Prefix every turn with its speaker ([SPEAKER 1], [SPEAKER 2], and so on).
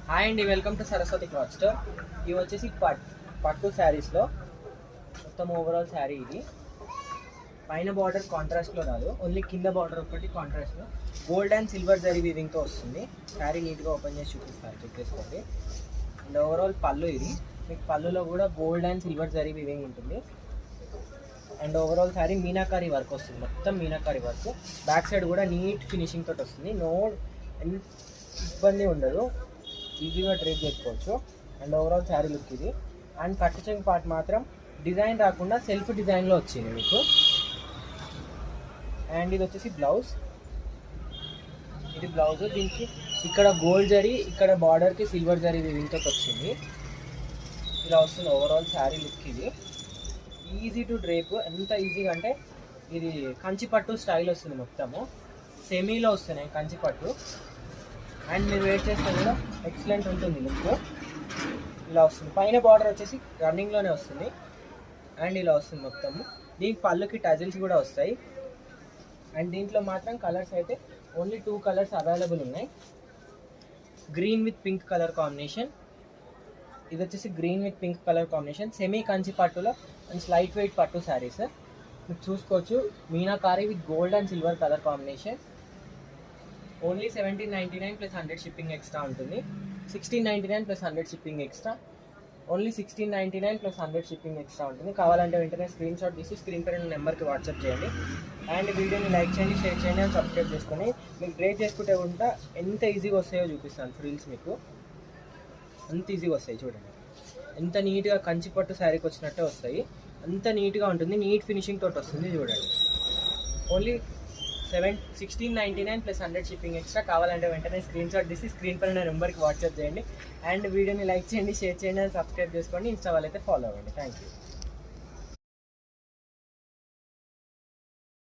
[SPEAKER 1] Hi అండి, welcome to Saraswati cloth store. ఇవి వచ్చేసి పట్టు శారీస్లో మొత్తం ఓవరాల్ శారీ. ఇది పైన బార్డర్ కాంట్రాస్ట్లో రాదు, ఓన్లీ కింద బార్డర్ ఒకటి కాంట్రాస్ట్లో గోల్డ్ అండ్ సిల్వర్ జరీ వీవింగ్తో వస్తుంది. శారీ నీట్గా ఓపెన్ చేసి చూపిస్తారు, చెక్ చేసుకోండి. అండ్ ఓవరాల్ పళ్ళు ఇది, మీకు పళ్ళులో కూడా gold and silver zari weaving ఉంటుంది. And overall saree meenakari work వస్తుంది, మొత్తం మీనాకారి వర్క్. బ్యాక్ సైడ్ కూడా నీట్ ఫినిషింగ్ తోటి వస్తుంది, నో ఇబ్బంది ఉండదు, ఈజీగా ట్రేడ్ చేసుకోవచ్చు. అండ్ ఓవరాల్ శారీ లుక్ ఇది. అండ్ కట్ చెంగ్ పార్ట్ మాత్రం డిజైన్ రాకుండా సెల్ఫ్ డిజైన్లో వచ్చింది మీకు. అండ్ ఇది వచ్చేసి బ్లౌజ్, ఇది బ్లౌజ్. దీనికి ఇక్కడ గోల్డ్ జరీ, ఇక్కడ బార్డర్కి సిల్వర్ జరీ వీవింగ్తో వచ్చింది. ఇలా వస్తుంది ఓవరాల్ శారీ లుక్ ఇది. ఈజీ టు డ్రేప్, ఎంత ఈజీగా అంటే ఇది కంచిపట్టు స్టైల్ వస్తుంది, మొత్తము సెమీలో వస్తున్నాయి కంచిపట్టు. అండ్ మీరు వెయిట్ చేస్తే కూడా ఎక్సలెంట్ ఉంటుంది లుక్. ఇలా వస్తుంది, పైన బార్డర్ వచ్చేసి రన్నింగ్లోనే వస్తుంది. అండ్ ఇలా వస్తుంది మొత్తము. దీనికి పళ్ళుకి టజిల్స్ కూడా వస్తాయి. అండ్ దీంట్లో మాత్రం కలర్స్ అయితే ఓన్లీ 2 కలర్స్ అవైలబుల్ ఉన్నాయి. Green with pink colour combination, ఇది వచ్చేసి green with pink colour combination. Semi Kanchi పట్టులో అండ్ లైట్ వెయిట్ పట్టు శారీస్ మీరు చూసుకోవచ్చు. Meenakari with gold and silver colour combination. Only 1799 plus 100 shipping extra ఉంటుంది. 1699 plus 100 shipping extra. Only 1699 plus 100 shipping extra ఉంటుంది. కావాలంటే వెంటనే స్క్రీన్ షాట్ తీసి స్క్రీన్ పైన నెంబర్కి వాట్సాప్ చేయండి. అండ్ వీడియోని లైక్ చేయండి, షేర్ చేయండి, అండ్ సబ్స్క్రైబ్ చేసుకొని మీకు ట్రేడ్ చేసుకుంటే ఉంటా ఎంత ఈజీగా వస్తాయో చూపిస్తాను. ఫ్రిల్స్ మీకు అంత ఈజీగా వస్తాయి, చూడండి ఎంత నీట్గా కంచిపట్టు శారీకి వచ్చినట్టే వస్తాయి. అంత నీట్గా ఉంటుంది, నీట్ ఫినిషింగ్ తోటి వస్తుంది, చూడండి. Only 1699 plus 100 shipping extra. కావాలంటే వెంటనే స్క్రీన్ షాట్ తీసి స్క్రీన్ పైన నెంబర్కి వాట్సాప్ చేయండి. అండ్ వీడియోని లైక్ చేయండి, షేర్ చేయండి, అండ్ సబ్స్క్రైబ్ చేసుకోండి. ఇన్స్టా వాళ్ళైతే ఫాలో అవ్వండి. Thank you.